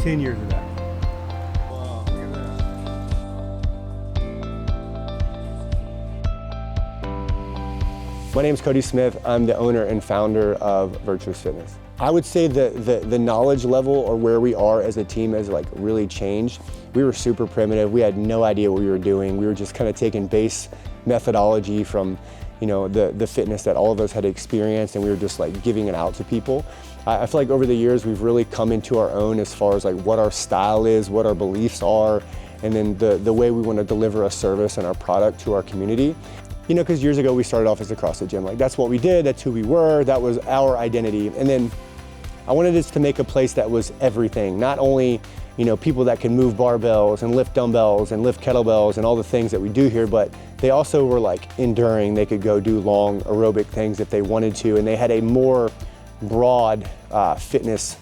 10 years of that. Wow, look at that. My name's Cody Smith. I'm the owner and founder of Virtuous Fitness. I would say the knowledge level or where we are as a team has like really changed. We were super primitive. We had no idea what we were doing. We were just kind of taking base methodology from, you know, the fitness that all of us had experienced, and we were just like giving it out to people. I feel like over the years we've really come into our own as far as like what our style is, what our beliefs are, and then the way we want to deliver a service and our product to our community. You know, because years ago we started off as a CrossFit gym. Like that's what we did, that's who we were, that was our identity. And then I wanted us to make a place that was everything, not only, you know, people that can move barbells and lift dumbbells and lift kettlebells and all the things that we do here, but they also were like enduring. They could go do long aerobic things if they wanted to, and they had a more broad fitness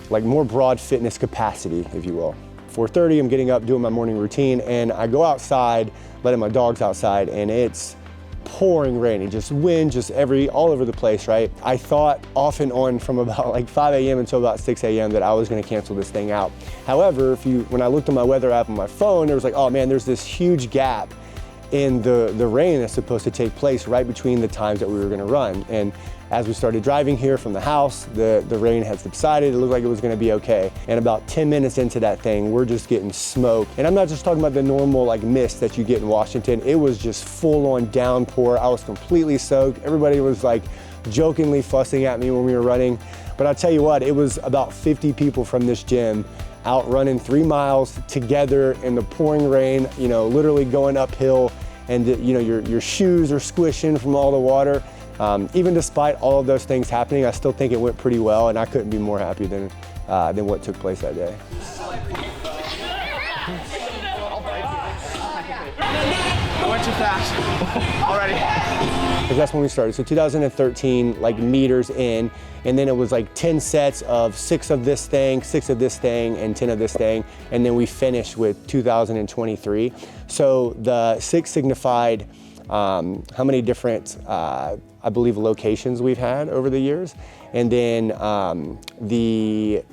capacity, if you will. 4:30, I'm getting up, doing my morning routine, and I go outside, letting my dogs outside, and it's pouring rain, just wind, just all over the place, right? I thought off and on from about like 5 a.m. until about 6 a.m. that I was gonna cancel this thing out. However, when I looked at my weather app on my phone, there was like, oh man, there's this huge gap in the rain that's supposed to take place right between the times that we were gonna run. And as we started driving here from the house, the rain had subsided. It looked like it was gonna be okay. And about 10 minutes into that thing, we're just getting smoked. And I'm not just talking about the normal like mist that you get in Washington. It was just full on downpour. I was completely soaked. Everybody was like jokingly fussing at me when we were running. But I'll tell you what, it was about 50 people from this gym out running 3 miles together in the pouring rain, you know, literally going uphill, and you know, your shoes are squishing from all the water. Even despite all of those things happening, I still think it went pretty well, and I couldn't be more happy than what took place that day. I went too fast already. Because that's when we started. So 2013, like meters in, and then it was like 10 sets of 6 of this thing, 6 of this thing, and 10 of this thing, and then we finished with 2023. So the 6 signified how many different, I believe, locations we've had over the years, and then the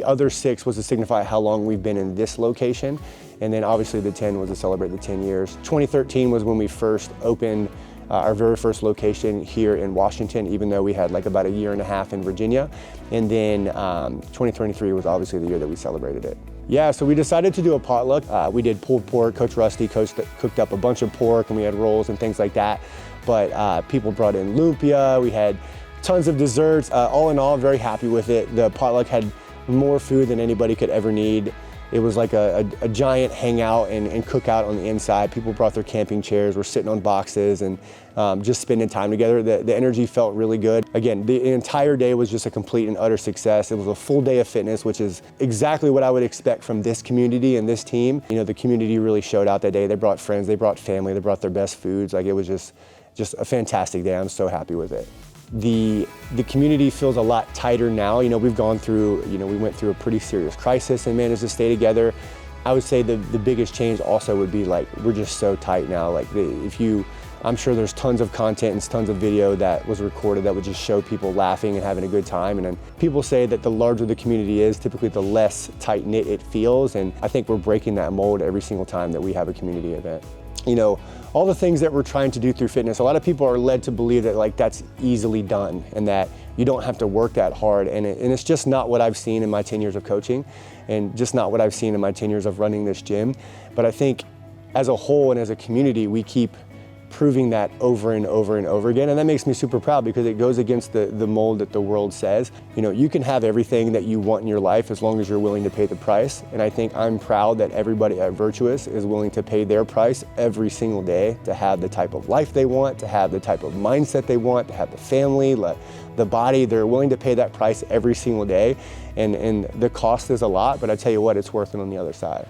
other 6 was to signify how long we've been in this location, and then obviously the 10 was to celebrate the 10 years. 2013 was when we first opened our very first location here in Washington, even though we had like about a year and a half in Virginia, and then 2023 was obviously the year that we celebrated it. Yeah, so we decided to do a potluck. We did pulled pork. Coach Rusty cooked up a bunch of pork, and we had rolls and things like that. But people brought in lumpia. We had tons of desserts. All in all, very happy with it. The potluck had more food than anybody could ever need. It was like a giant hangout and cookout on the inside. People brought their camping chairs, were sitting on boxes, and just spending time together. The energy felt really good. Again, the entire day was just a complete and utter success. It was a full day of fitness, which is exactly what I would expect from this community and this team. You know, the community really showed out that day. They brought friends, they brought family, they brought their best foods. Like, it was just a fantastic day. I'm so happy with it. The community feels a lot tighter now. You know, we went through a pretty serious crisis and managed to stay together. I would say the biggest change also would be like, we're just so tight now. Like I'm sure there's tons of content and tons of video that was recorded that would just show people laughing and having a good time. And then people say that the larger the community is, typically the less tight knit it feels. And I think we're breaking that mold every single time that we have a community event. You know, all the things that we're trying to do through fitness, a lot of people are led to believe that like that's easily done and that you don't have to work that hard. And it's just not what I've seen in my 10 years of coaching, and just not what I've seen in my 10 years of running this gym. But I think as a whole and as a community, we keep proving that over and over and over again. And that makes me super proud, because it goes against the mold that the world says. You know, you can have everything that you want in your life as long as you're willing to pay the price. And I think I'm proud that everybody at Virtuous is willing to pay their price every single day to have the type of life they want, to have the type of mindset they want, to have the family, the body. They're willing to pay that price every single day. And the cost is a lot, but I tell you what, it's worth it on the other side.